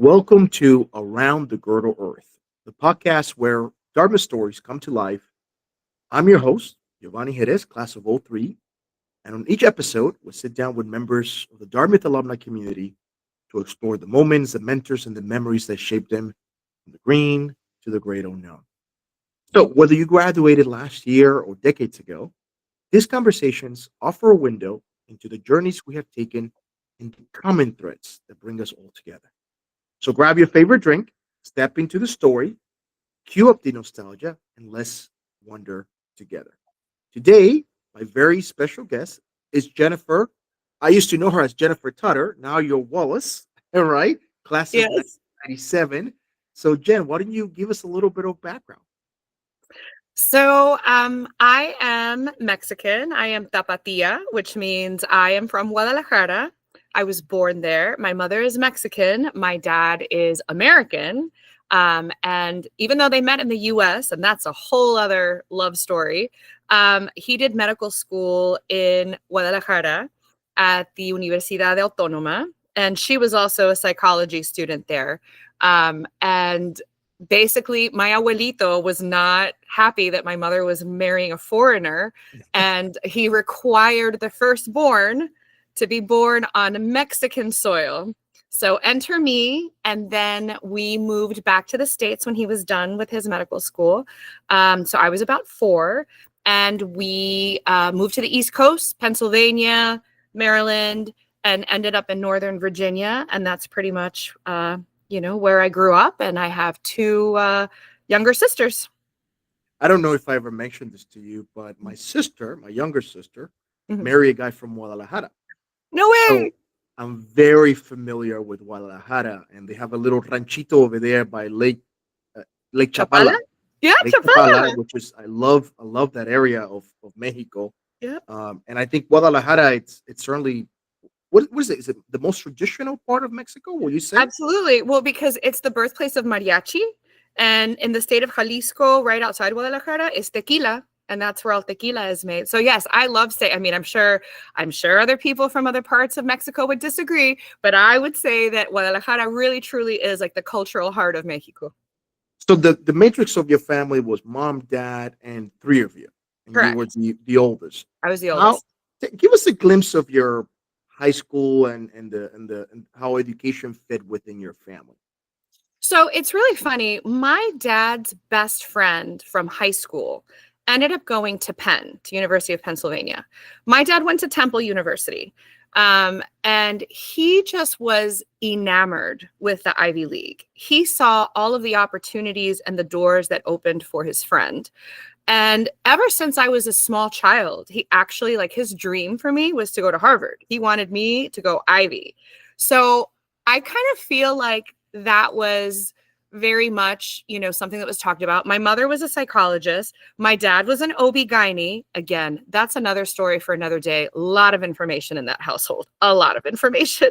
Welcome to Around the Girdle Earth, the podcast where Dartmouth stories come to life. I'm your host, Yovany Jerez, class of '03, and on each episode, we'll sit down with members of the Dartmouth alumni community to explore the moments, the mentors, and the memories that shaped them from the green to the great unknown. So, whether you graduated last year or decades ago, these conversations offer a window into the journeys we have taken and the common threads that bring us all together. So grab your favorite drink, step into the story, cue up the nostalgia, and let's wonder together. Today, my very special guest is Jennifer. I used to know her as Jennifer Tudder. Now you're Wallace, all right? Class of Yes. 97. So, Jen, why don't you give us a little bit of background? I am Mexican. I am Tapatía, which means I am from Guadalajara. I was born there. My mother is Mexican. My dad is American. And even though they met in the US, and that's a whole other love story, he did medical school in Guadalajara at the Universidad Autónoma. And she was also a psychology student there. And basically, my abuelito was not happy that my mother was marrying a foreigner, and he required the firstborn to be born on Mexican soil. So enter me, and then we moved back to the States when he was done with his medical school. So I was about 4, and we moved to the East Coast, Pennsylvania, Maryland, and ended up in Northern Virginia, and that's pretty much where I grew up, and I have 2 younger sisters. I don't know if I ever mentioned this to you, but my sister, my younger sister, Mhm. married a guy from Guadalajara. No So way. I'm very familiar with Guadalajara, and they have a little ranchito over there by Lake Chapala? Chapala. Yeah, Lake Chapala. Chapala, which is I love that area of Mexico. Yep. And I think Guadalajara, it's certainly what is it? Is it the most traditional part of Mexico? Will you say? Absolutely. Well, because it's the birthplace of mariachi. And in the state of Jalisco, right outside Guadalajara, is tequila. And that's where all tequila is made. So yes, I love I'm sure other people from other parts of Mexico would disagree, but I would say that Guadalajara really truly is like the cultural heart of Mexico. So the matrix of your family was mom, dad, and 3 of you, and you were Correct. the oldest. I was the How? oldest. Give us a glimpse of your high school and how education fit within your family. So it's really funny. My dad's best friend from high school ended up going to Penn, to University of Pennsylvania. My dad went to Temple University, and he just was enamored with the Ivy League. He saw all of the opportunities and the doors that opened for his friend. And ever since I was a small child, he actually, like, his dream for me was to go to Harvard. He wanted me to go Ivy. So I kind of feel like that was very much, something that was talked about. My mother was a psychologist. My dad was an OB-GYN. Again, that's another story for another day. A lot of information in that household, a lot of information.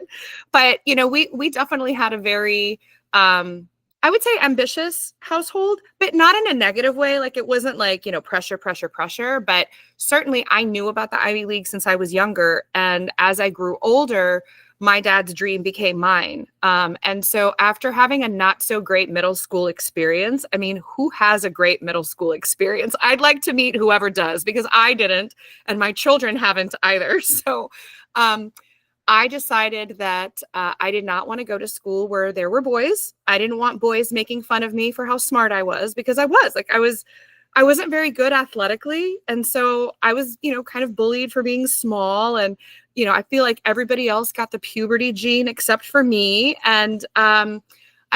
But, we definitely had a very, I would say, ambitious household, but not in a negative way. Like, it wasn't like, pressure, pressure, pressure. But certainly I knew about the Ivy League since I was younger. And as I grew older, my dad's dream became mine. And so after having a not so great middle school experience, I mean, who has a great middle school experience? I'd like to meet whoever does, because I didn't, and my children haven't either. So I decided that I did not want to go to school where there were boys. I didn't want boys making fun of me for how smart I was, because I wasn't very good athletically. And so I was, kind of bullied for being small. And, I feel like everybody else got the puberty gene except for me. And I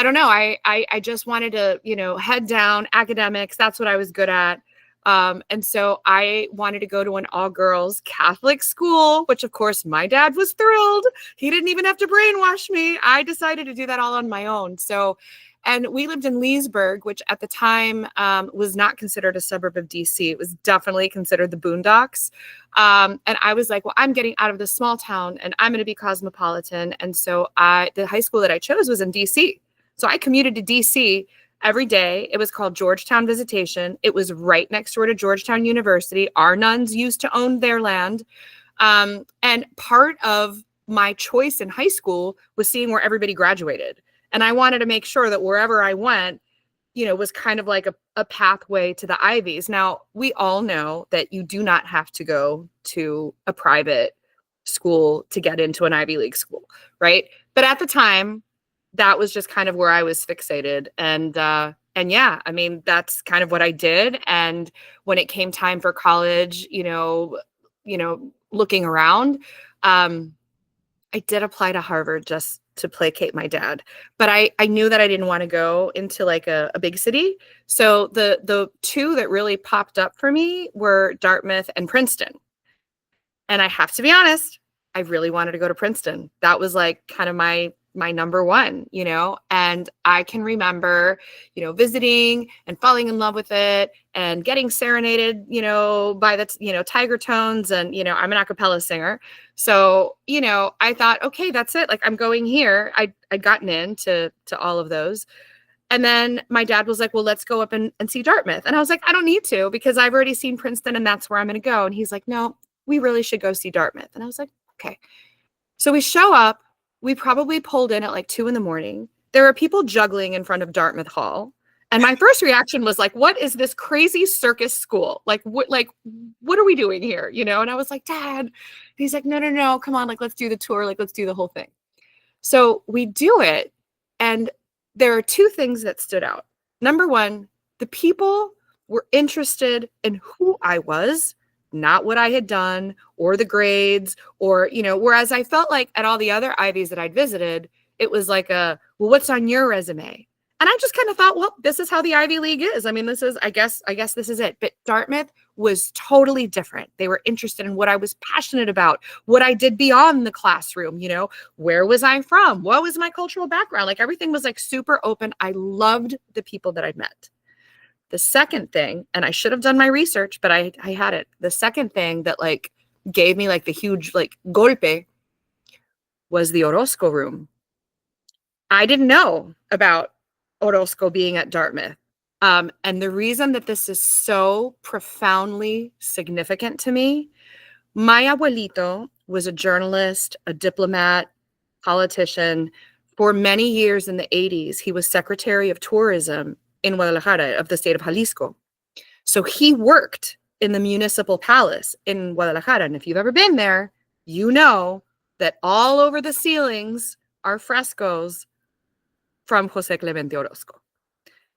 don't know. I just wanted to, head down academics. That's what I was good at. And so I wanted to go to an all-girls Catholic school, which of course my dad was thrilled. He didn't even have to brainwash me. I decided to do that all on my own. So, and we lived in Leesburg, which at the time was not considered a suburb of DC. It was definitely considered the boondocks. And I was like, well, I'm getting out of this small town and I'm going to be cosmopolitan. And so the high school that I chose was in DC. So I commuted to DC every day. It was called Georgetown Visitation. It was right next door to Georgetown University. Our nuns used to own their land. And part of my choice in high school was seeing where everybody graduated. And I wanted to make sure that wherever I went, was kind of like a pathway to the Ivies. Now, we all know that you do not have to go to a private school to get into an Ivy League school, right? But at the time, that was just kind of where I was fixated. And yeah, I mean, that's kind of what I did. And when it came time for college, looking around, I did apply to Harvard just to placate my dad, but I knew that I didn't want to go into like a big city. So the two that really popped up for me were Dartmouth and Princeton. And I have to be honest, I really wanted to go to Princeton. That was like kind of my number one, and I can remember, visiting and falling in love with it and getting serenaded, by the, Tiger Tones. And, I'm an a cappella singer. So, I thought, okay, that's it. Like, I'm going here. I'd gotten into all of those. And then my dad was like, well, let's go up and see Dartmouth. And I was like, I don't need to, because I've already seen Princeton and that's where I'm going to go. And he's like, no, we really should go see Dartmouth. And I was like, okay. So we show up. We probably pulled in at like 2 a.m. There were people juggling in front of Dartmouth Hall. And my first reaction was like, what is this crazy circus school? Like, what are we doing here? And I was like, Dad. And he's like, no, come on. Like, let's do the tour. Like, let's do the whole thing. So we do it. And there are two things that stood out. Number one, the people were interested in who I was, not what I had done or the grades or, whereas I felt like at all the other Ivies that I'd visited, it was like well, what's on your resume? And I just kind of thought, well, this is how the Ivy League is. I mean, I guess this is it. But Dartmouth was totally different. They were interested in what I was passionate about, what I did beyond the classroom, where was I from? What was my cultural background? Like, everything was like super open. I loved the people that I'd met. The second thing, and I should have done my research, but I had it. The second thing that like gave me like the huge like golpe was the Orozco room. I didn't know about Orozco being at Dartmouth. And the reason that this is so profoundly significant to me, my abuelito was a journalist, a diplomat, politician. For many years in the 80s, he was Secretary of Tourism in Guadalajara of the state of Jalisco. So he worked in the municipal palace in Guadalajara. And if you've ever been there, you know that all over the ceilings are frescoes from Jose Clemente Orozco.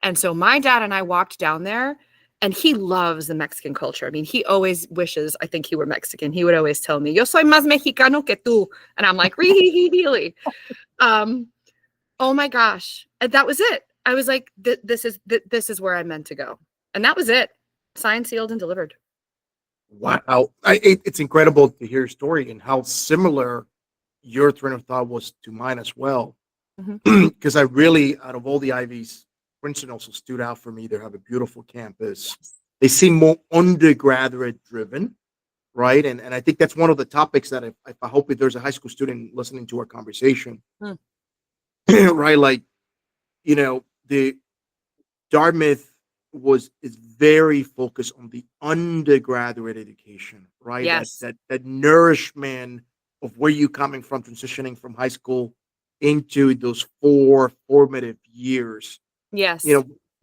And so my dad and I walked down there, and he loves the Mexican culture. I mean, he always wishes, I think he were Mexican. He would always tell me, yo soy más mexicano que tú. And I'm like, really? Oh my gosh. And that was it. I was like, this is where I'm meant to go. And that was it. Signed, sealed, and delivered. Wow. It's incredible to hear your story and how similar your train of thought was to mine as well. Because I really, out of all the Ivies, Princeton also stood out for me. They have a beautiful campus. They seem more undergraduate driven, right? And I think that's one of the topics that if I hope if there's a high school student listening to our conversation, right? Like, the Dartmouth is very focused on the undergraduate education, right? Yes. That nourishment of where you coming from, transitioning from high school into those 4 formative years. Yes.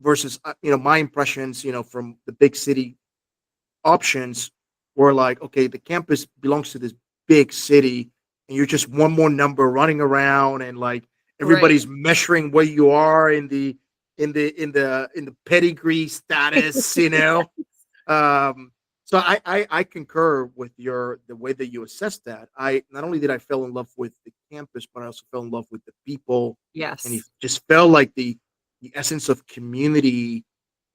Versus my impressions, from the big city options were like, okay, the campus belongs to this big city, and you're just one more number running around, and like everybody's measuring where you are in the pedigree status, So I concur with the way that you assess that. I not only did I fell in love with the campus, but I also fell in love with the people. Yes. And it just felt like the essence of community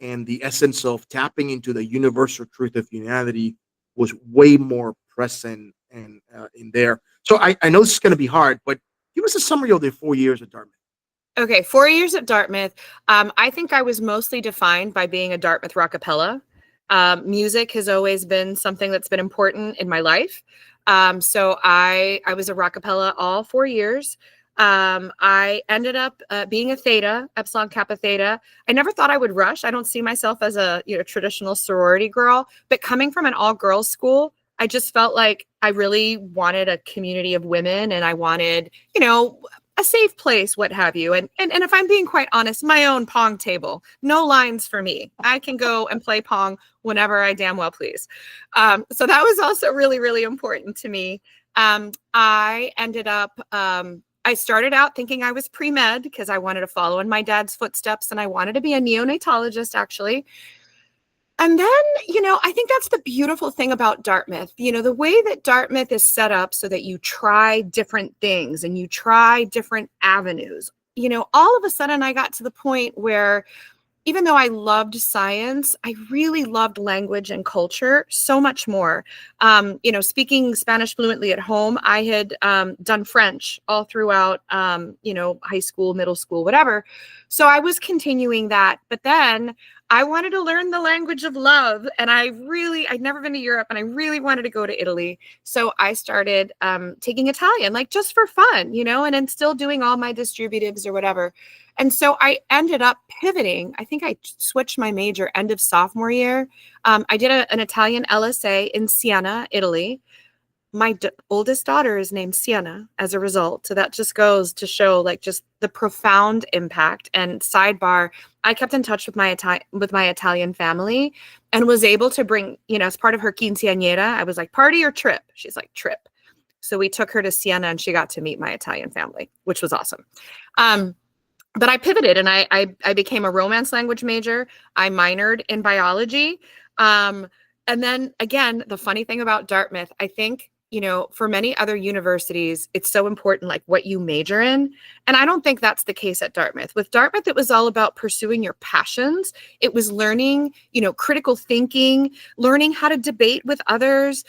and the essence of tapping into the universal truth of humanity was way more present and in there. So I know this is going to be hard, but give us a summary of the 4 years at Dartmouth. Okay, 4 years at Dartmouth. I think I was mostly defined by being a Dartmouth rockapella. Music has always been something that's been important in my life. So I was a rockapella all 4 years. I ended up being a theta, Epsilon Kappa Theta. I never thought I would rush. I don't see myself as a traditional sorority girl, but coming from an all-girls school, I just felt like I really wanted a community of women, and I wanted, a a safe place, what have you. And if I'm being quite honest, my own Pong table, no lines for me. I can go and play Pong whenever I damn well please. So that was also really, really important to me. I ended up, I started out thinking I was pre-med because I wanted to follow in my dad's footsteps and I wanted to be a neonatologist, actually. And then, I think that's the beautiful thing about Dartmouth. The way that Dartmouth is set up so that you try different things and you try different avenues. All of a sudden I got to the point where even though I loved science, I really loved language and culture so much more. Speaking Spanish fluently at home, I had done French all throughout, high school, middle school, whatever. So I was continuing that. But then I wanted to learn the language of love. And I'd never been to Europe and I really wanted to go to Italy. So I started taking Italian, like just for fun, and then still doing all my distributives or whatever. And so I ended up pivoting. I think I switched my major end of sophomore year. I did an Italian LSA in Siena, Italy. My oldest daughter is named Siena as a result. So that just goes to show like just the profound impact. And sidebar, I kept in touch with my Italian family and was able to bring, as part of her quinceañera, I was like, party or trip? She's like, trip. So we took her to Siena and she got to meet my Italian family, which was awesome. But I pivoted and I became a romance language major. I minored in biology. And then again, the funny thing about Dartmouth, I think, for many other universities, it's so important, like what you major in. And I don't think that's the case at Dartmouth. With Dartmouth, it was all about pursuing your passions. It was learning, critical thinking, learning how to debate with others.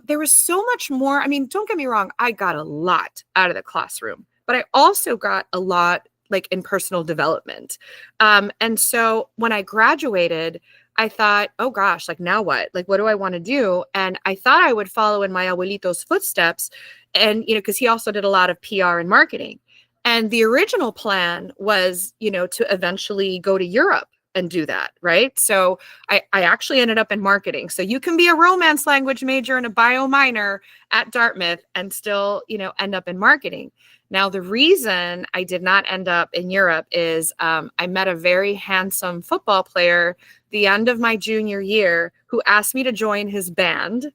There was so much more. I mean, don't get me wrong. I got a lot out of the classroom, but I also got a lot like in personal development. And so when I graduated, I thought, oh gosh, like now what? Like, what do I want to do? And I thought I would follow in my abuelito's footsteps. And, because he also did a lot of PR and marketing. And the original plan was, to eventually go to Europe and do that. Right. So I actually ended up in marketing. So you can be a romance language major and a bio minor at Dartmouth and still, end up in marketing. Now, the reason I did not end up in Europe is I met a very handsome football player the end of my junior year who asked me to join his band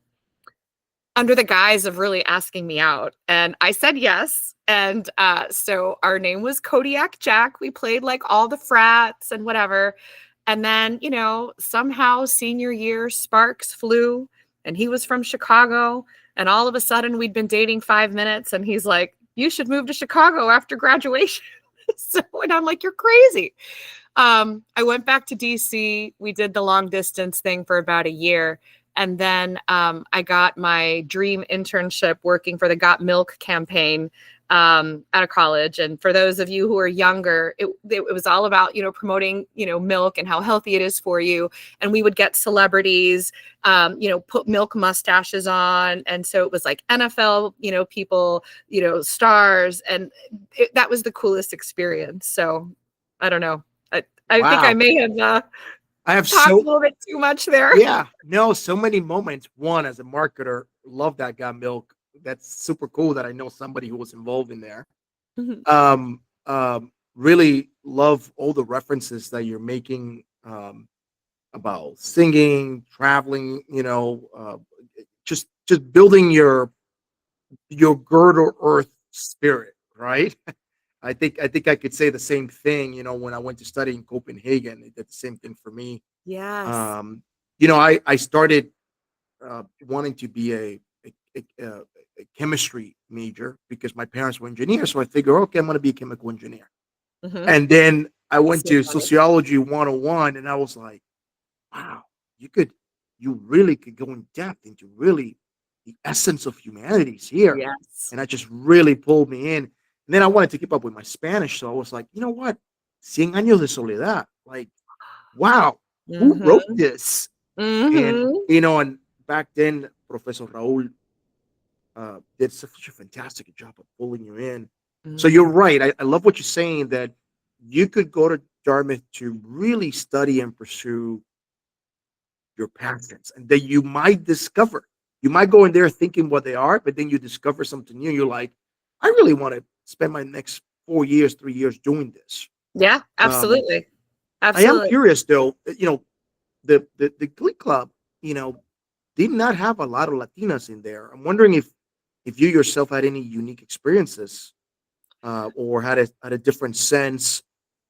under the guise of really asking me out. And I said yes. And so our name was Kodiak Jack. We played like all the frats and whatever. And then, somehow senior year sparks flew and he was from Chicago. And all of a sudden we'd been dating 5 minutes and he's like, you should move to Chicago after graduation. And I'm like, you're crazy. I went back to DC. We did the long distance thing for about a year. And then I got my dream internship working for the Got Milk campaign out of college. And for those of you who are younger, it was all about, promoting, milk and how healthy it is for you. And we would get celebrities, put milk mustaches on. And so it was like NFL, people, stars. And that was the coolest experience. So I don't know. I think I may have I have talked a little bit too much there. Yeah, no, so many moments. One, as a marketer, love that Got Milk. That's super cool that I know somebody who was involved in there. Really love all the references that you're making about singing, traveling. Just building your Girdled Earth spirit, right? I think I could say the same thing. When I went to study in Copenhagen, it did the same thing for me. Yes. I started wanting to be a chemistry major because my parents were engineers. So I figured, okay, I'm going to be a chemical engineer. And then I went to Sociology 101 and I was like, wow, you really could go in depth into really the essence of humanities here. Yes. And that just really pulled me in. And then I wanted to keep up with my Spanish. So I was like, you know what? 100 años de soledad. Like, wow, who wrote this? And, and back then, Professor Raul did such a fantastic job of pulling you in. So you're right. I love what you're saying, that you could go to Dartmouth to really study and pursue your passions, and that you might discover. You might go in there thinking what they are, but then you discover something new. You're like, I really want to spend my next 4 years, 3 years doing this. Yeah, Um, absolutely. I am Absolutely. curious though, the Glee Club, did not have a lot of Latinas in there. I'm wondering if you yourself had any unique experiences, or had a different sense,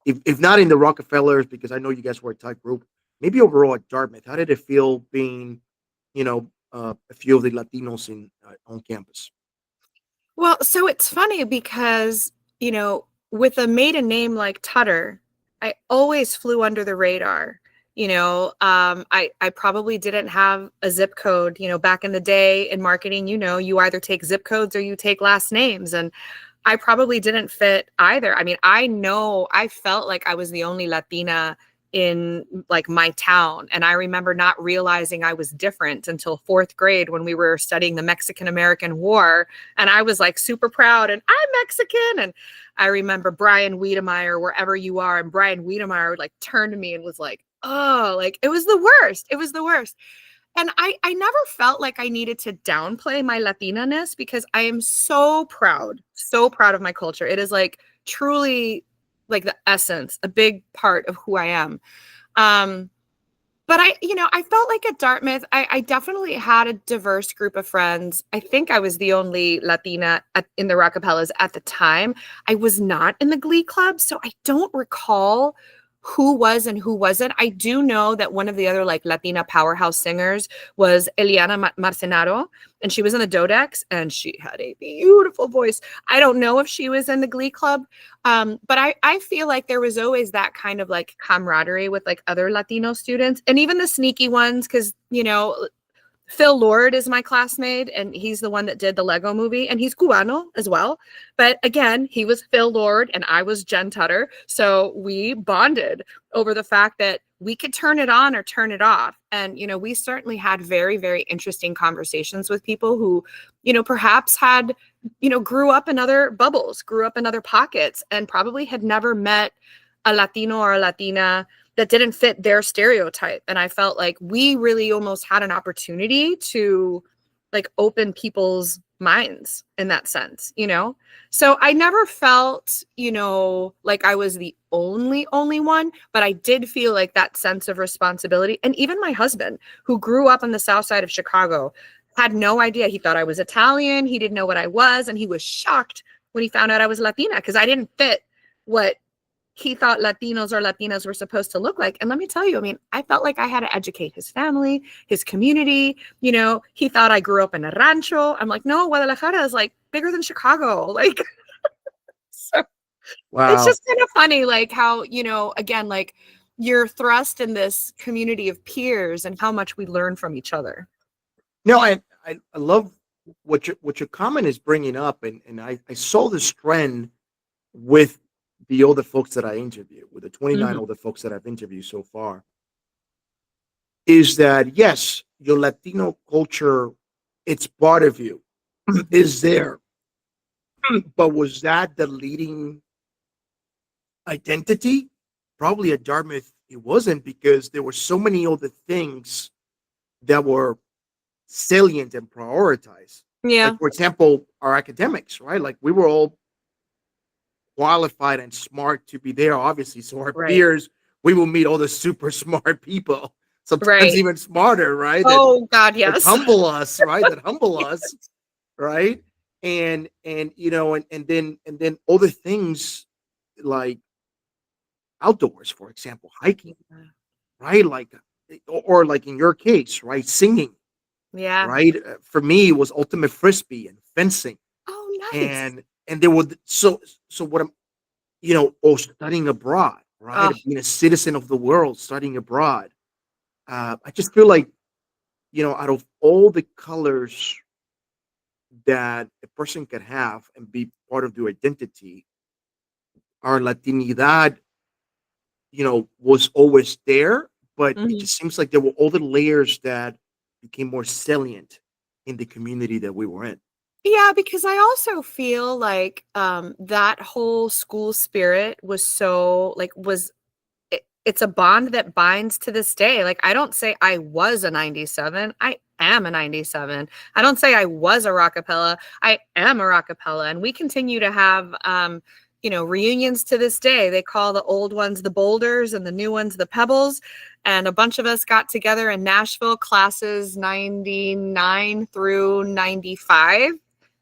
if not in the Rockefellers, because I know you guys were a tight group, maybe overall at Dartmouth. How did it feel being, a few of the Latinos on campus? Well, so it's funny because, with a maiden name like Tudder, I always flew under the radar. I probably didn't have a zip code, back in the day in marketing, you either take zip codes or you take last names. And I probably didn't fit either. I mean, I know I felt like I was the only Latina in like my town. And I remember not realizing I was different until fourth grade when we were studying the Mexican American War. And I was like super proud and I'm Mexican. And I remember Brian Wiedemeyer, wherever you are. And Brian Wiedemeyer would like turn to me and was like, oh, like it was the worst. It was the worst. And I never felt like I needed to downplay my Latina-ness because I am so proud of my culture. It is like truly like the essence, a big part of who I am. But I felt like at Dartmouth, I definitely had a diverse group of friends. I think I was the only Latina in the Rockapellas at the time. I was not in the Glee Club, so I don't recall who was and who wasn't. I do know that one of the other like Latina powerhouse singers was Eliana Marcenaro, and she was in the Dodex, and she had a beautiful voice. I don't know if she was in the Glee Club, but I feel like there was always that kind of like camaraderie with like other Latino students, and even the sneaky ones, because Phil Lord is my classmate, and he's the one that did the Lego movie, and he's Cubano as well. But again, he was Phil Lord and I was Jen Tudder. So we bonded over the fact that we could turn it on or turn it off. And, we certainly had very, very interesting conversations with people who, perhaps had, grew up in other bubbles, grew up in other pockets, and probably had never met a Latino or a Latina that didn't fit their stereotype. And I felt like we really almost had an opportunity to like open people's minds in that sense, So I never felt, like I was the only one, but I did feel like that sense of responsibility. And even my husband, who grew up on the south side of Chicago, had no idea. He thought I was Italian. He didn't know what I was. And he was shocked when he found out I was Latina because I didn't fit what he thought Latinos or Latinas were supposed to look like. And let me tell you, I mean, I felt like I had to educate his family, his community. He thought I grew up in a rancho. I'm like, no, Guadalajara is like bigger than Chicago. Like, so it's Wow. just kind of funny, like how, again, like you're thrust in this community of peers and how much we learn from each other. No, I love what your comment is bringing up, and I saw this trend with the older folks that I interview, with the 29 Mhm. older folks that I've interviewed so far, is that yes, your Latino culture, it's part of you, is there, but was that the leading identity? Probably at Dartmouth, it wasn't, because there were so many other things that were salient and prioritized. Like, Yeah. for example, our academics, right? Like, we were all qualified and smart to be there, obviously. So our Right. peers, we will meet all the super smart people, sometimes Right. even smarter, right? That Oh God, that yes. humble us, right? That humble us, right? And then other things like outdoors, for example, hiking, right? Like, or like in your case, right? Singing, Yeah. right? For me, it was ultimate frisbee and fencing, Oh, nice. and there were so what I'm, or studying abroad, Oh, right? Being a citizen of the world, studying abroad. I just feel like, out of all the colors that a person can have and be part of their identity, our Latinidad, was always there, but it mhm. just seems like there were other layers that became more salient in the community that we were in. Yeah, because I also feel like that whole school spirit was so like it's a bond that binds to this day. Like I don't say I was a 97, I am a 97. I don't say I was a Rockapella, I am a Rockapella. And we continue to have reunions to this day. They call the old ones the boulders and the new ones the pebbles. And a bunch of us got together in Nashville, classes 99 through 95,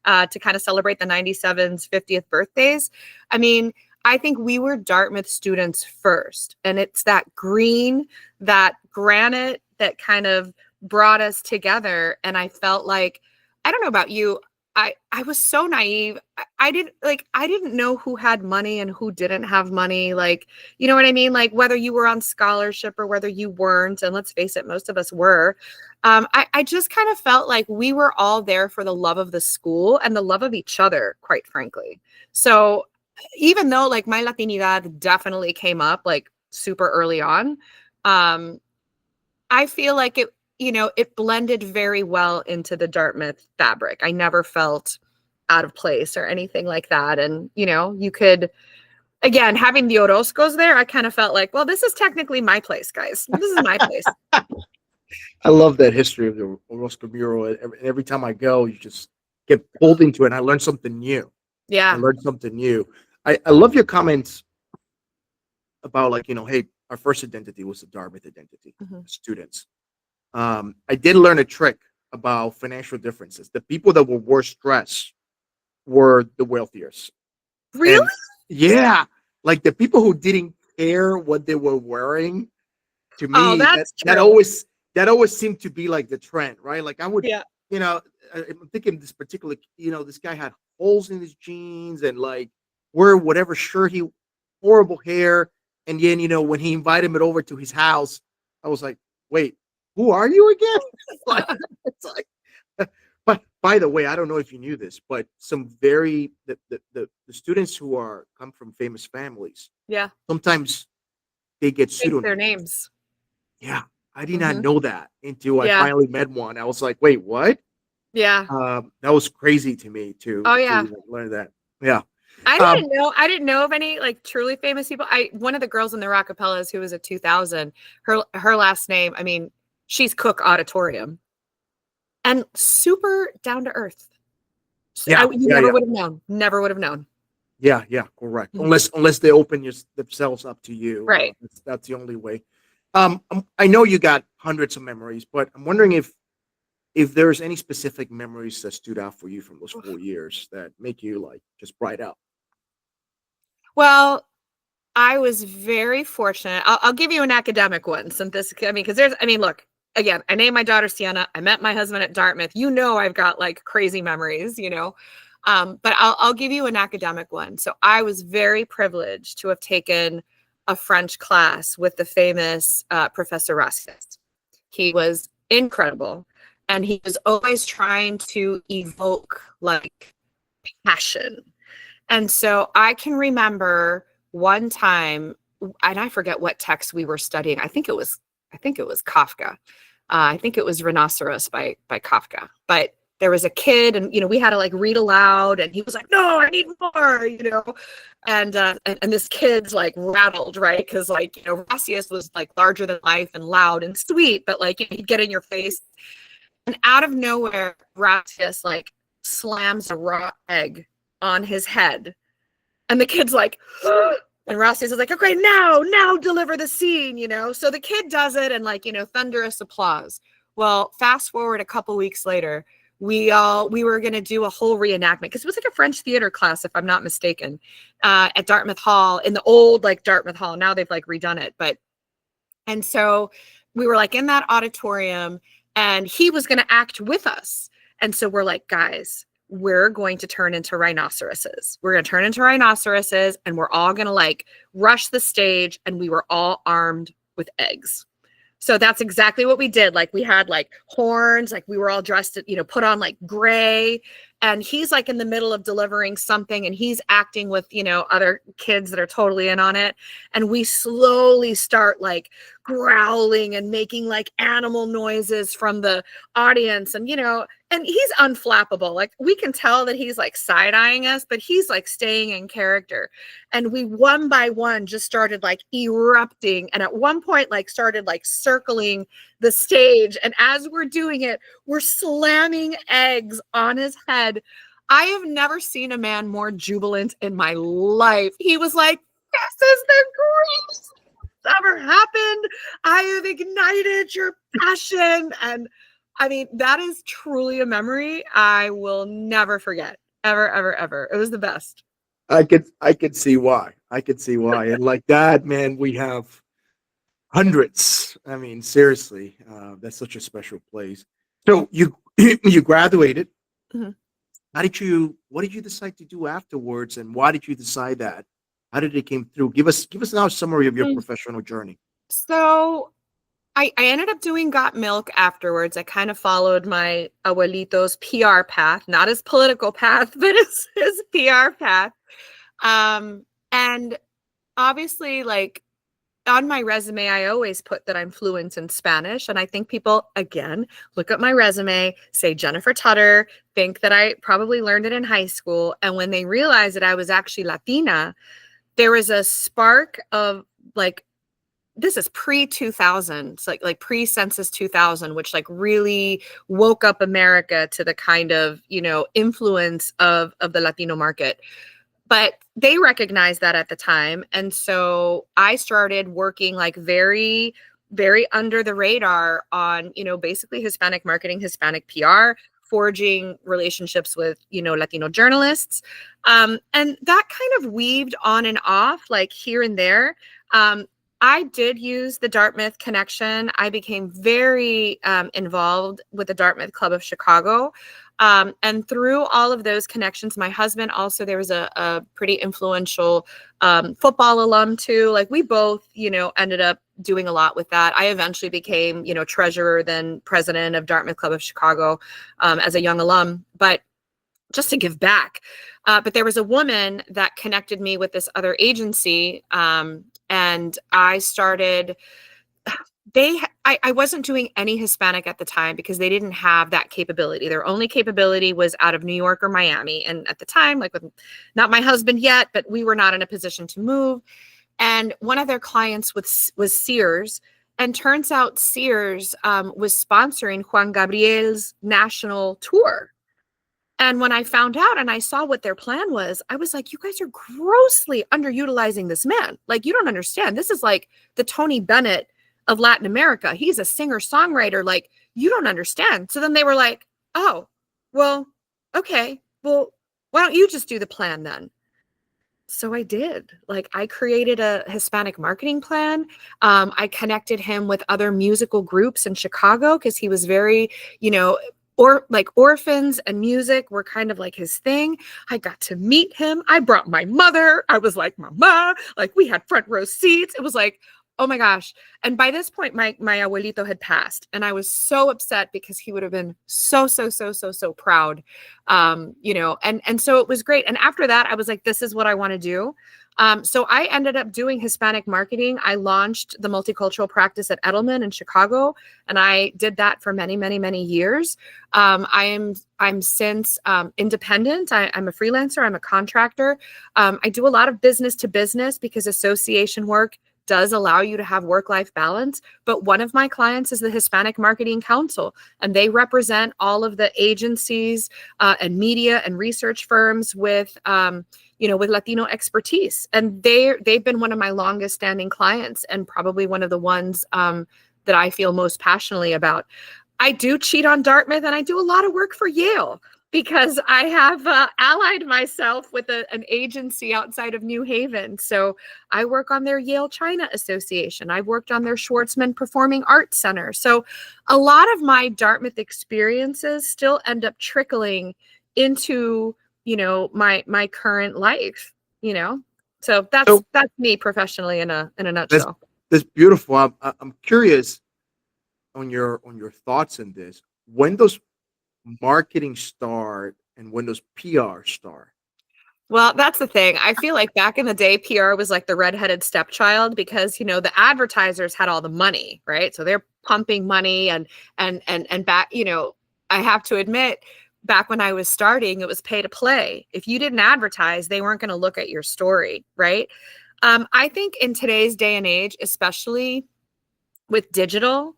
to kind of celebrate the 97's 50th birthdays. I mean, I think we were Dartmouth students first. And it's that green, that granite that kind of brought us together. And I felt like, I don't know about you, I was so naive. I didn't know who had money and who didn't have money. Like, you know what I mean? Like whether you were on scholarship or whether you weren't, and let's face it, most of us were. I just kind of felt like we were all there for the love of the school and the love of each other, quite frankly. So even though like my Latinidad definitely came up like super early on, I feel like it blended very well into the Dartmouth fabric. I never felt out of place or anything like that. And, you could, again, having the Orozcos there, I kind of felt like, well, this is technically my place, guys. This is my place. I love that history of the Orozco mural. Every time I go, you just get pulled into it, and I learn something new. Yeah. I learned something new. I love your comments about like, hey, our first identity was the Dartmouth identity, students. I did learn a trick about financial differences. The people that were worse dressed were the wealthiest. Really? And yeah. Like the people who didn't care what they were wearing, to me, that always seemed to be like the trend, right? Like I would, I'm thinking this particular, this guy had holes in his jeans and like wear whatever shirt horrible hair. And then, when he invited me over to his house, I was like, wait, who are you again? It's like, but by the way, I don't know if you knew this, but some the students who come from famous families, sometimes they get pseudonyms. Their names. Yeah, I did not know that until I finally met one. I was like, wait, what? Yeah, that was crazy to me to learn that. Yeah. I didn't know of any like truly famous people. One of the girls in the Rockapellas who was a 2000, her last name, I mean, she's Cook Auditorium, and super down to earth. Yeah, you never would have known. Never would have known. Yeah, correct. Unless they open themselves up to you, right? That's the only way. I know you got hundreds of memories, but I'm wondering if there's any specific memories that stood out for you from those 4 years that make you like just bright out. Well, I was very fortunate. I'll give you an academic one. Look, again, I named my daughter Sienna. I met my husband at Dartmouth. I've got like crazy memories, but I'll give you an academic one. So I was very privileged to have taken a French class with the famous Professor Rasquez. He was incredible. And he was always trying to evoke like passion. And so I can remember one time, and I forget what text we were studying. I think it was Kafka. I think it was Rhinoceros by Kafka. But there was a kid, and we had to like read aloud, and he was like, "No, I need more," and this kid's like rattled, right? Because like Rasquez was like larger than life and loud and sweet, but like he'd get in your face. And out of nowhere, Rasquez like slams a raw egg on his head. And the kid's like, and Rasquez is like, okay, now deliver the scene, So the kid does it and like, thunderous applause. Well, fast forward a couple weeks later, we were going to do a whole reenactment because it was like a French theater class, if I'm not mistaken, at Dartmouth Hall, in the old like Dartmouth Hall. Now they've like redone it. And so we were like in that auditorium, and he was going to act with us. And so we're like, guys, we're going to turn into rhinoceroses. We're going to turn into rhinoceroses, and we're all going to like rush the stage. And we were all armed with eggs. So that's exactly what we did. Like we had like horns, like we were all dressed, put on like gray. And he's like in the middle of delivering something, and he's acting with, other kids that are totally in on it. And we slowly start like growling and making like animal noises from the audience. And, and he's unflappable. Like we can tell that he's like side-eyeing us, but he's like staying in character. And we one by one just started like erupting. And at one point, like started like circling the stage. And as we're doing it, we're slamming eggs on his head I have never seen a man more jubilant in my life. He was like, this is the greatest thing that's ever happened. I have ignited your passion. And I mean, that is truly a memory I will never forget. Ever, ever, ever. It was the best. I could see why. I could see why. And like that, man, we have hundreds. I mean, seriously, that's such a special place. So you you graduated. Mhm. What did you decide to do afterwards, and why did you decide that? How did it came through? Give us now a summary of your Mm. professional journey. So I ended up doing Got Milk afterwards. I kind of followed my abuelito's PR path, not his political path, but his PR path. And obviously, like on my resume, I always put that I'm fluent in Spanish. And I think people, again, look at my resume, say Jennifer Tudder, think that I probably learned it in high school. And when they realized that I was actually Latina, there was a spark of like, this is pre-2000s, like pre-census 2000, which like really woke up America to the kind of, influence of the Latino market. But they recognized that at the time. And so I started working like very, very under the radar on, basically Hispanic marketing, Hispanic PR, forging relationships with, Latino journalists. And that kind of weaved on and off, like here and there. I did use the Dartmouth connection. I became very involved with the Dartmouth Club of Chicago. And through all of those connections, my husband also, there was a pretty influential football alum too. Like we both, ended up doing a lot with that. I eventually became, treasurer, then president of Dartmouth Club of Chicago as a young alum. But just to give back. But there was a woman that connected me with this other agency. And I started, I wasn't doing any Hispanic at the time because they didn't have that capability. Their only capability was out of New York or Miami. And at the time, like with not my husband yet, but we were not in a position to move. And one of their clients was Sears. And turns out Sears was sponsoring Juan Gabriel's national tour. And when I found out and I saw what their plan was, I was like, you guys are grossly underutilizing this man. Like, you don't understand. This is like the Tony Bennett of Latin America. He's a singer-songwriter. Like, you don't understand. So then they were like, oh, well, okay. Well, why don't you just do the plan then? So I did. Like, I created a Hispanic marketing plan. I connected him with other musical groups in Chicago because he was very, or like orphans and music were kind of like his thing. I got to meet him. I brought my mother. I was like, Mama, like we had front row seats. It was like, oh my gosh. And by this point, my abuelito had passed. And I was so upset because he would have been so proud. And so it was great. And after that, I was like, this is what I want to do. So I ended up doing Hispanic marketing. I launched the multicultural practice at Edelman in Chicago, and I did that for many, many, many years. I'm since independent. I'm a freelancer. I'm a contractor. I do a lot of business to business because association work does allow you to have work-life balance. But one of my clients is the Hispanic Marketing Council, and they represent all of the agencies and media and research firms with with Latino expertise. And they've been one of my longest standing clients and probably one of the ones that I feel most passionately about. I do cheat on Dartmouth and I do a lot of work for Yale because I have allied myself with an agency outside of New Haven. So I work on their Yale China Association. I've worked on their Schwartzman Performing Arts Center. So a lot of my Dartmouth experiences still end up trickling into my current life, so that's me professionally in a nutshell. That's beautiful. I'm curious on your thoughts in this. When does marketing start and when does PR start? Well, that's the thing. I feel like back in the day, PR was like the redheaded stepchild because, the advertisers had all the money, right? So they're pumping money and back, I have to admit, back when I was starting, it was pay to play. If you didn't advertise, they weren't going to look at your story, right? I think in today's day and age, especially with digital,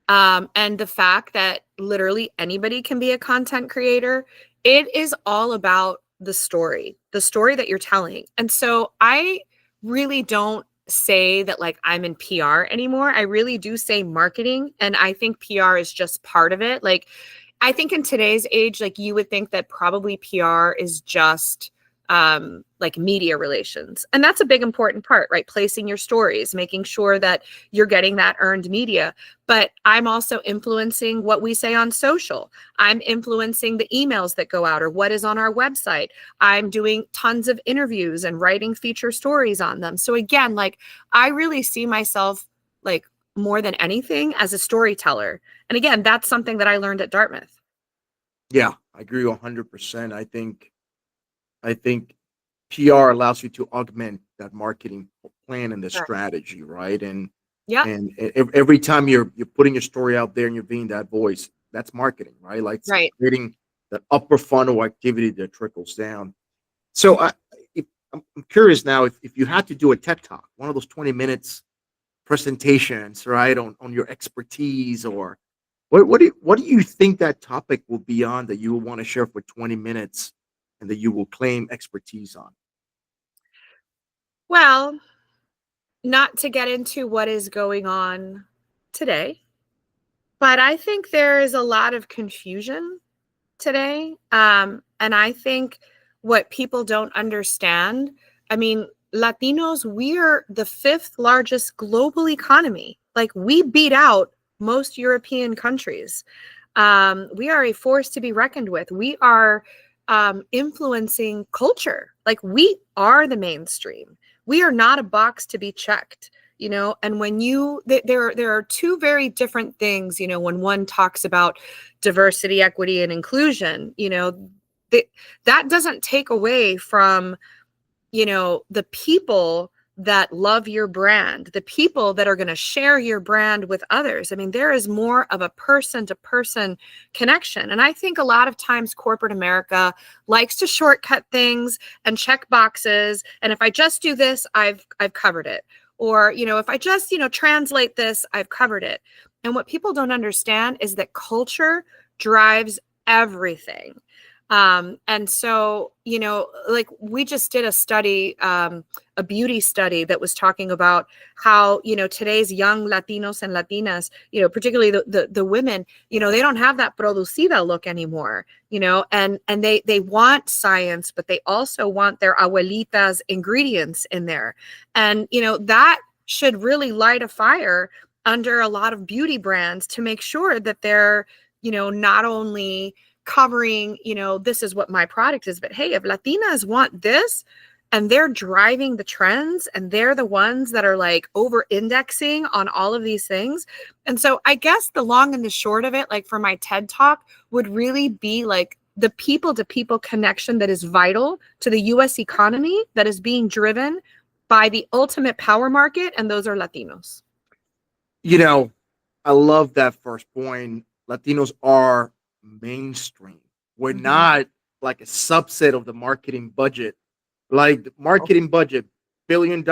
and the fact that literally anybody can be a content creator, It is all about the story that you're telling. And so I really don't say that like I'm in PR anymore. I really do say marketing. And I think PR is just part of it. Like, I think in today's age, like you would think that probably PR is just like media relations. And that's a big important part, right? Placing your stories, making sure that you're getting that earned media. But I'm also influencing what we say on social. I'm influencing the emails that go out or what is on our website. I'm doing tons of interviews and writing feature stories on them. So again, like I really see myself like more than anything as a storyteller. And again, that's something that I learned at Dartmouth. Yeah, I agree 100%. I think PR allows you to augment that marketing plan and the Correct. strategy, right? Yeah, Every time you're putting your story out there and you're being that voice, that's marketing, right? Like it's right. creating that upper funnel activity that trickles down. So I'm curious now if you had to do a TED talk, one of those 20 minutes presentations, right, on your expertise, or what do you think that topic will be on that you will want to share for 20 minutes and that you will claim expertise on? Well, not to get into what is going on today, but I think there is a lot of confusion today. And I think what people don't understand, I mean, Latinos, we're the fifth largest global economy. Like we beat out most European countries. We are a force to be reckoned with. We are influencing culture. Like we are the mainstream. We are not a box to be checked. And when there are two very different things, when one talks about diversity, equity, and inclusion, that doesn't take away from, the people that love your brand, the people that are going to share your brand with others. I mean, there is more of a person to person connection. And I think a lot of times corporate America likes to shortcut things and check boxes. And if I just do this, I've covered it. Or, if I just, translate this, I've covered it. And what people don't understand is that culture drives everything. And so, like we just did a study, a beauty study that was talking about how, today's young Latinos and Latinas, particularly the women, they don't have that producida look anymore, and they want science, but they also want their abuelita's ingredients in there. And, that should really light a fire under a lot of beauty brands to make sure that they're, not only covering, this is what my product is, but hey, if Latinas want this and they're driving the trends and they're the ones that are like over indexing on all of these things. And so I guess the long and the short of it, like for my TED talk, would really be like the people to people connection that is vital to the US economy that is being driven by the ultimate power market. And those are Latinos. You know, I love that first point. Latinos are mainstream. We're Mhm. not like a subset of the marketing budget. Like the marketing budget, $1 billion.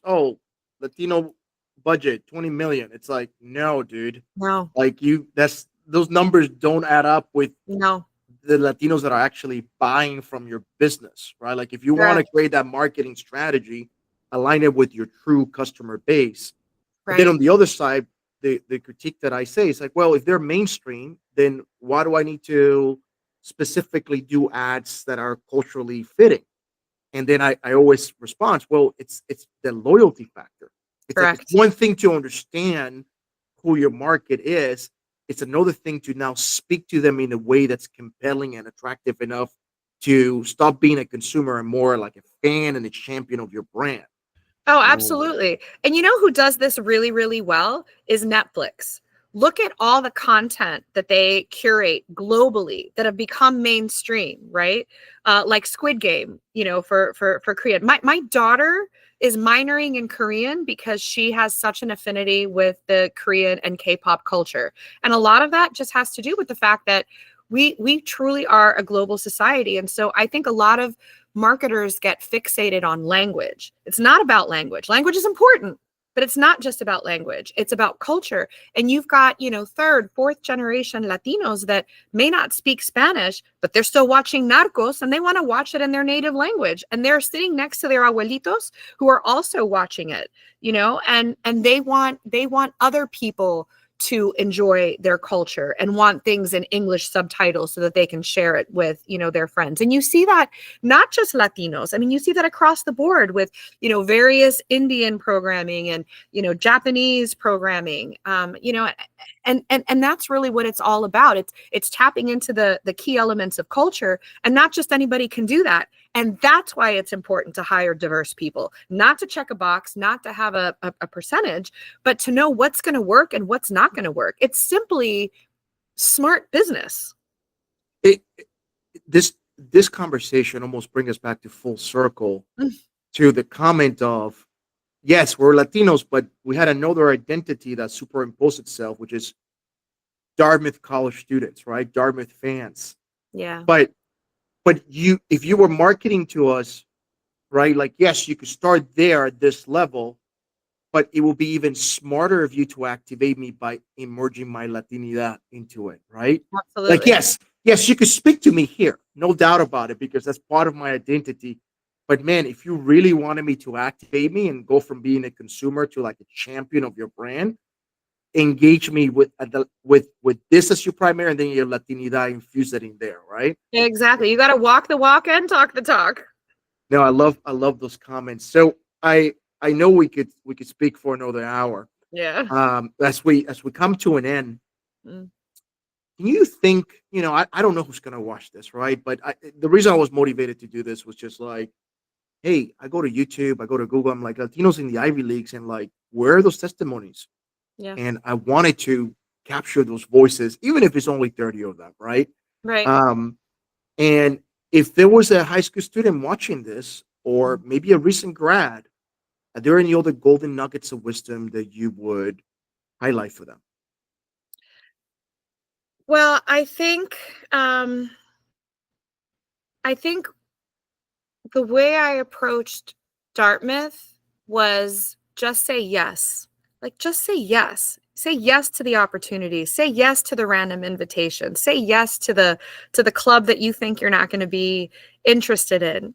Oh, Latino budget, 20 million. It's like, no, dude. No, Like that's those numbers don't add up with no, the Latinos that are actually buying from your business, right? Like if you want to correct, create that marketing strategy, align it with your true customer base. But then right. on the other side, the critique that I say is like, well, if they're mainstream, then why do I need to specifically do ads that are culturally fitting? And then I always respond, well, it's the loyalty factor. It's like it's Correct. one thing to understand who your market is. It's another thing to now speak to them in a way that's compelling and attractive enough to stop being a consumer and more like a fan and a champion of your brand. Oh, You know, absolutely. And you know who does this really, really well is Netflix. Look at all the content that they curate globally that have become mainstream, right? Like Squid Game, for Korean. My daughter is minoring in Korean because she has such an affinity with the Korean and K-pop culture. And a lot of that just has to do with the fact that we truly are a global society. And so I think a lot of marketers get fixated on language. It's not about language. Language is important, But it's not just about language, it's about culture. And you've got, third, fourth generation Latinos that may not speak Spanish, but they're still watching Narcos and they want to watch it in their native language. And they're sitting next to their abuelitos who are also watching it, and they want other people to enjoy their culture and want things in English subtitles so that they can share it with, their friends. And you see that not just Latinos. I mean, you see that across the board with, various Indian programming and, Japanese programming, and that's really what it's all about. It's tapping into the key elements of culture, and not just anybody can do that. And that's why it's important to hire diverse people, not to check a box, not to have a percentage, but to know what's going to work and what's not going to work. It's simply smart business. This conversation almost brings us back to full circle to the comment of, yes, we're Latinos, but we had another identity that superimposed itself, which is Dartmouth College students, right? Dartmouth fans. Yeah. But if you were marketing to us, right, like, yes, you could start there at this level, but it will be even smarter of you to activate me by emerging my Latinidad into it, right? Absolutely. Like, yes, you could speak to me here, no doubt about it, because that's part of my identity. But man, if you really wanted me to activate me and go from being a consumer to like a champion of your brand, engage me with this as your primary, and then your Latinidad, infuse it in there, right? Exactly. You got to walk the walk and talk the talk. No, I love those comments. So I know we could speak for another hour. Yeah. As we come to an end, can you think, I don't know who's gonna watch this, right? But the reason I was motivated to do this was just like, hey, I go to YouTube, I go to Google, I'm like, Latinos in the Ivy Leagues, and like, where are those testimonies? Yeah. And I wanted to capture those voices, even if it's only 30 of them, right? Right. And if there was a high school student watching this, or maybe a recent grad, are there any other golden nuggets of wisdom that you would highlight for them? Well, I think the way I approached Dartmouth was just say yes. Like, just say yes. Say yes to the opportunity. Say yes to the random invitation. Say yes to the club that you think you're not going to be interested in,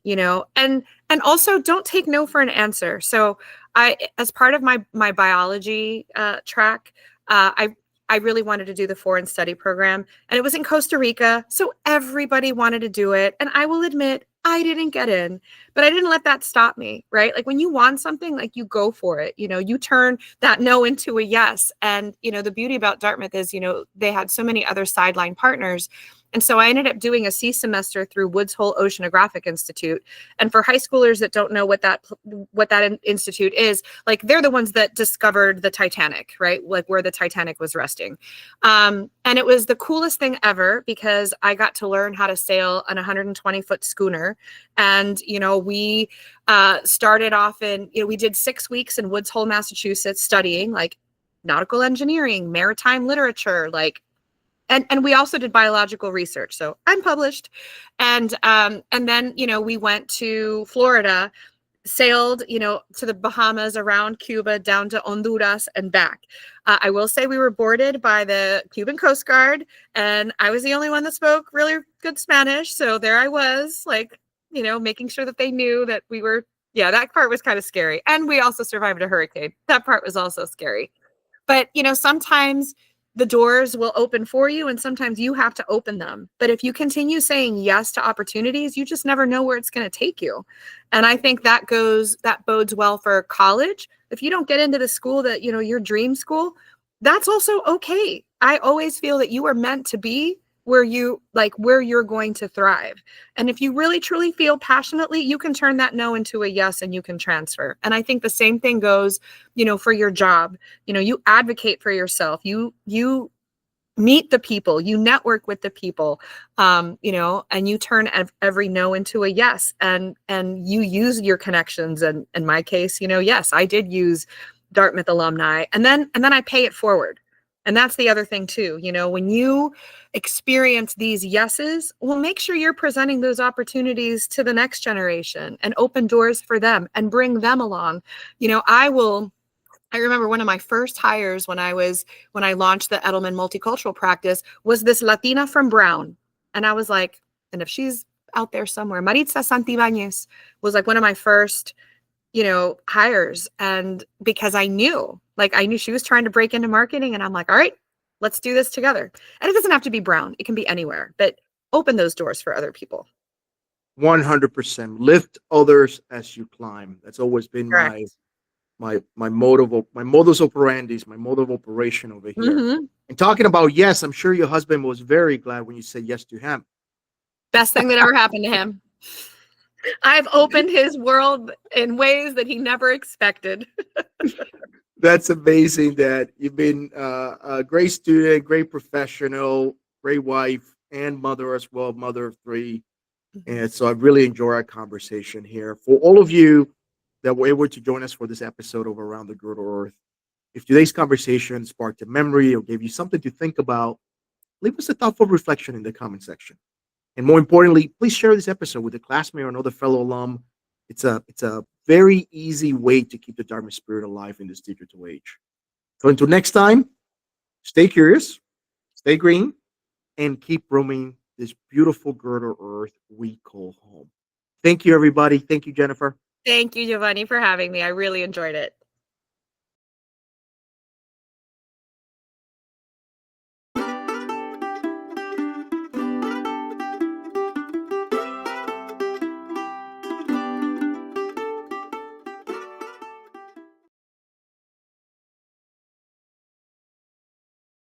and also don't take no for an answer. So as part of my biology track, I really wanted to do the foreign study program, and it was in Costa Rica. So everybody wanted to do it. And I will admit, I didn't get in, but I didn't let that stop me, right? Like, when you want something, like, you go for it, you turn that no into a yes. And, the beauty about Dartmouth is, they had so many other sideline partners. And so I ended up doing a C semester through Woods Hole Oceanographic Institute. And for high schoolers that don't know what that institute is, like, they're the ones that discovered the Titanic, right? Like, where the Titanic was resting. And it was the coolest thing ever, because I got to learn how to sail an 120-foot schooner. And, we started off we did 6 weeks in Woods Hole, Massachusetts, studying like nautical engineering, maritime literature, like, and we also did biological research. So I'm published. And then, we went to Florida, sailed, to the Bahamas, around Cuba, down to Honduras and back. I will say we were boarded by the Cuban Coast Guard, and I was the only one that spoke really good Spanish. So there I was, like, making sure that they knew that we were, that part was kind of scary. And we also survived a hurricane. That part was also scary. But, sometimes the doors will open for you, and sometimes you have to open them. But if you continue saying yes to opportunities, you just never know where it's going to take you. And I think that bodes well for college. If you don't get into the school that, your dream school, that's also okay. I always feel that you are meant to be where you're going to thrive. And if you really truly feel passionately, you can turn that no into a yes, and you can transfer. And I think the same thing goes, for your job. You advocate for yourself. You meet the people, you network with the people, and you turn every no into a yes, and you use your connections. And in my case, yes, I did use Dartmouth alumni, and then I pay it forward. And that's the other thing too. When you experience these yeses, well, make sure you're presenting those opportunities to the next generation and open doors for them and bring them along. I remember one of my first hires when I launched the Edelman multicultural practice was this Latina from Brown. And I was like, and if she's out there somewhere, Maritza Santibáñez was like one of my first, hires. And because I knew she was trying to break into marketing, and I'm like, all right, let's do this together. And it doesn't have to be Brown. It can be anywhere, but open those doors for other people. 100%. Lift others as you climb. That's always been Correct. my modus operandi, my mode of operation over here. Mm-hmm. And talking about yes, I'm sure your husband was very glad when you said yes to him. Best thing that ever happened to him. I've opened his world in ways that he never expected. That's amazing that you've been a great student, great professional, great wife, and mother as well, mother of 3. And so I really enjoy our conversation here. For all of you that were able to join us for this episode of Around the Girdled Earth, if today's conversation sparked a memory or gave you something to think about, leave us a thoughtful reflection in the comment section. And more importantly, please share this episode with a classmate or another fellow alum. It's a very easy way to keep the Dartmouth spirit alive in this digital age. So until next time, stay curious, stay green, and keep roaming this beautiful girdle earth we call home. Thank you, everybody. Thank you, Jennifer. Thank you, Yovany, for having me. I really enjoyed it.